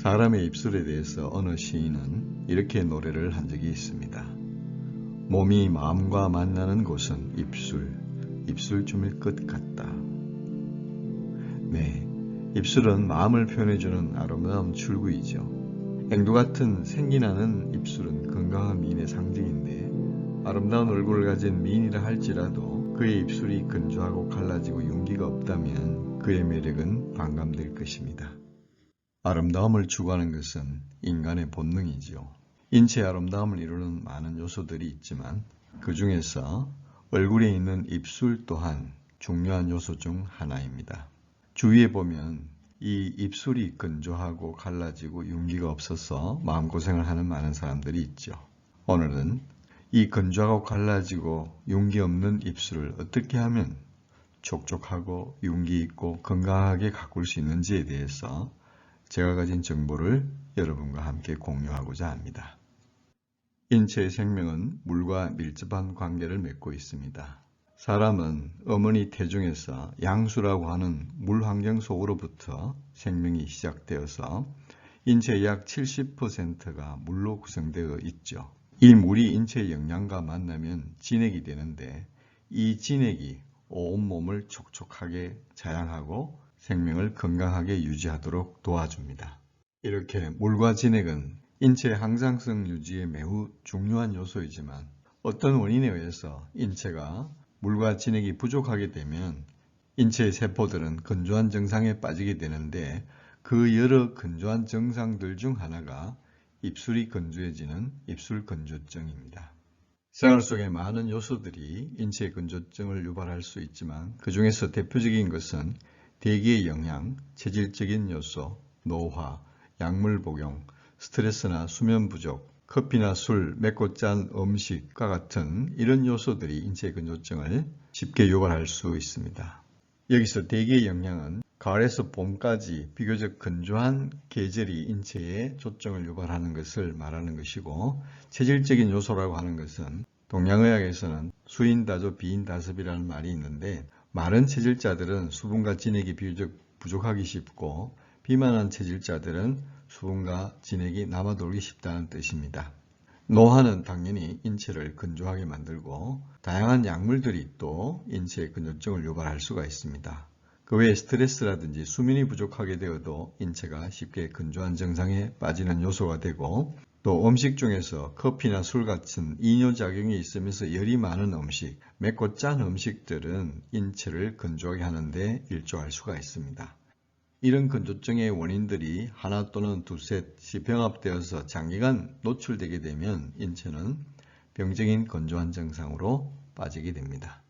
사람의 입술에 대해서 어느 시인은 이렇게 노래를 한 적이 있습니다. 몸이 마음과 만나는 곳은 입술쯤일 것 같다. 네, 입술은 마음을 표현해주는 아름다운 출구이죠. 앵두 같은 생기 나는 입술은 건강한 미인의 상징인데 아름다운 얼굴을 가진 미인이라 할지라도 그의 입술이 건조하고 갈라지고 윤기가 없다면 그의 매력은 반감될 것입니다. 아름다움을 추구하는 것은 인간의 본능이지요. 인체의 아름다움을 이루는 많은 요소들이 있지만 그 중에서 얼굴에 있는 입술 또한 중요한 요소 중 하나입니다. 주위에 보면 이 입술이 건조하고 갈라지고 윤기가 없어서 마음고생을 하는 많은 사람들이 있죠. 오늘은 이 건조하고 갈라지고 윤기 없는 입술을 어떻게 하면 촉촉하고 윤기 있고 건강하게 가꿀 수 있는지에 대해서 제가 가진 정보를 여러분과 함께 공유하고자 합니다. 인체의 생명은 물과 밀접한 관계를 맺고 있습니다. 사람은 어머니 태중에서 양수라고 하는 물 환경 속으로부터 생명이 시작되어서 인체의 약 70%가 물로 구성되어 있죠. 이 물이 인체의 영양과 만나면 진액이 되는데 이 진액이 온몸을 촉촉하게 자양하고 생명을 건강하게 유지하도록 도와줍니다. 이렇게 물과 진액은 인체의 항상성 유지에 매우 중요한 요소이지만 어떤 원인에 의해서 인체가 물과 진액이 부족하게 되면 인체의 세포들은 건조한 증상에 빠지게 되는데 그 여러 건조한 증상들 중 하나가 입술이 건조해지는 입술 건조증입니다. 생활 속에 많은 요소들이 인체의 건조증을 유발할 수 있지만 그 중에서 대표적인 것은 대기의 영향, 체질적인 요소, 노화, 약물 복용, 스트레스나 수면 부족, 커피나 술, 맵고 짠 음식과 같은 이런 요소들이 인체 건조증을 쉽게 유발할 수 있습니다. 여기서 대기의 영향은 가을에서 봄까지 비교적 건조한 계절이 인체에 조증을 유발하는 것을 말하는 것이고 체질적인 요소라고 하는 것은 동양의학에서는 수인다조 비인다습이라는 말이 있는데 마른 체질자들은 수분과 진액이 비교적 부족하기 쉽고 비만한 체질자들은 수분과 진액이 남아돌기 쉽다는 뜻입니다. 노화는 당연히 인체를 건조하게 만들고 다양한 약물들이 또 인체의 건조증을 유발할 수가 있습니다. 그 외에 스트레스라든지 수면이 부족하게 되어도 인체가 쉽게 건조한 증상에 빠지는 요소가 되고 또 음식 중에서 커피나 술 같은 이뇨작용이 있으면서 열이 많은 음식, 맵고 짠 음식들은 인체를 건조하게 하는데 일조할 수가 있습니다. 이런 건조증의 원인들이 하나 또는 두셋이 병합되어서 장기간 노출되게 되면 인체는 병적인 건조한 증상으로 빠지게 됩니다.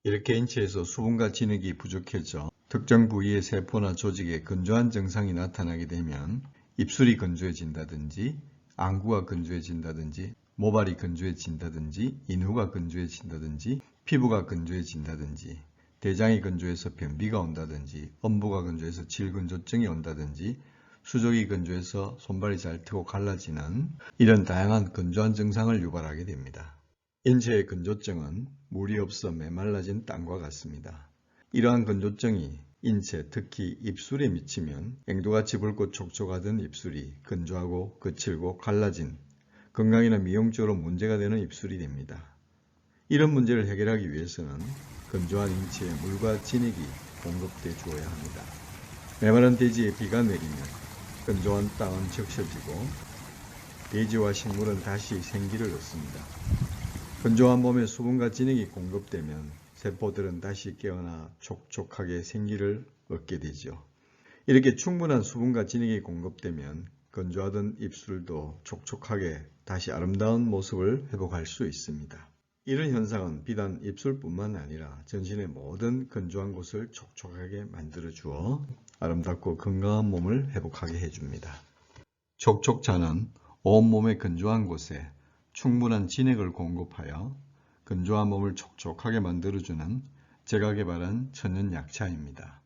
이렇게 인체에서 수분과 진액이 부족해져 특정 부위의 세포나 조직에 건조한 증상이 나타나게 되면 입술이 건조해진다든지 안구가 건조해진다든지 모발이 건조해진다든지 인후가 건조해진다든지 피부가 건조해진다든지 대장이 건조해서 변비가 온다든지 엄부가 건조해서 질건조증이 온다든지 수족이 건조해서 손발이 잘 트고 갈라지는 이런 다양한 건조한 증상을 유발하게 됩니다. 인체의 건조증은 물이 없어 메말라진 땅과 같습니다. 이러한 건조증이 인체, 특히 입술에 미치면 앵두같이 붉고 촉촉하던 입술이 건조하고 거칠고 갈라진 건강이나 미용적으로 문제가 되는 입술이 됩니다. 이런 문제를 해결하기 위해서는 건조한 인체에 물과 진액이 공급돼 주어야 합니다. 메마른 대지에 비가 내리면 건조한 땅은 적셔지고 대지와 식물은 다시 생기를 얻습니다. 건조한 몸에 수분과 진액이 공급되면 세포들은 다시 깨어나 촉촉하게 생기를 얻게 되죠. 이렇게 충분한 수분과 진액이 공급되면 건조하던 입술도 촉촉하게 다시 아름다운 모습을 회복할 수 있습니다. 이런 현상은 비단 입술뿐만 아니라 전신의 모든 건조한 곳을 촉촉하게 만들어 주어 아름답고 건강한 몸을 회복하게 해줍니다. 촉촉차는 온몸의 건조한 곳에 충분한 진액을 공급하여 건조한 몸을 촉촉하게 만들어주는 제가 개발한 천연 약차입니다.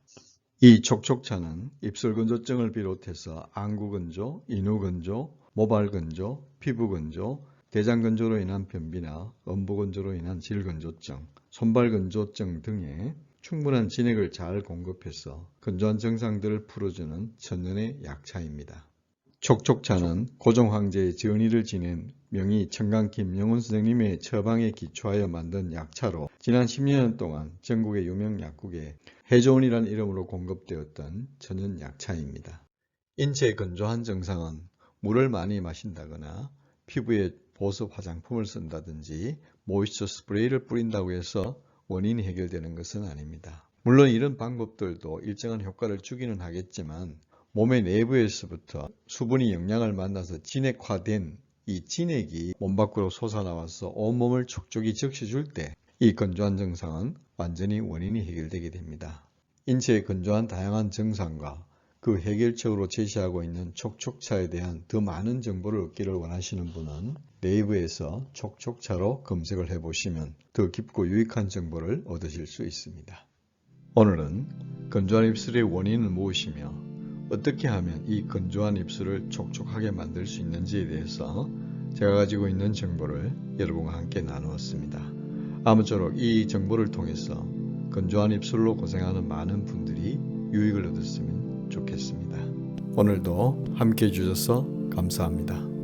이 촉촉차는 입술 건조증을 비롯해서 안구 건조, 인후 건조, 모발 건조, 피부 건조, 대장 건조로 인한 변비나 음부 건조로 인한 질건조증, 손발 건조증 등에 충분한 진액을 잘 공급해서 건조한 증상들을 풀어주는 천연의 약차입니다. 촉촉차는 고종 황제의 전의를 지낸 명의 청강 김영훈 선생님의 처방에 기초하여 만든 약차로 지난 10년 동안 전국의 유명 약국에 해조원이라는 이름으로 공급되었던 천연 약차입니다. 인체에 건조한 증상은 물을 많이 마신다거나 피부에 보습 화장품을 쓴다든지 모이스처 스프레이를 뿌린다고 해서 원인이 해결되는 것은 아닙니다. 물론 이런 방법들도 일정한 효과를 주기는 하겠지만 몸의 내부에서부터 수분이 영양을 만나서 진액화된 이 진액이 몸 밖으로 솟아나와서 온몸을 촉촉이 적셔줄 때 이 건조한 증상은 완전히 원인이 해결되게 됩니다. 인체의 건조한 다양한 증상과 그 해결책으로 제시하고 있는 촉촉차에 대한 더 많은 정보를 얻기를 원하시는 분은 네이버에서 촉촉차로 검색을 해보시면 더 깊고 유익한 정보를 얻으실 수 있습니다. 오늘은 건조한 입술의 원인은 무엇이며 어떻게 하면 이 건조한 입술을 촉촉하게 만들 수 있는지에 대해서 제가 가지고 있는 정보를 여러분과 함께 나누었습니다. 아무쪼록 이 정보를 통해서 건조한 입술로 고생하는 많은 분들이 유익을 얻었으면 좋겠습니다. 오늘도 함께 해주셔서 감사합니다.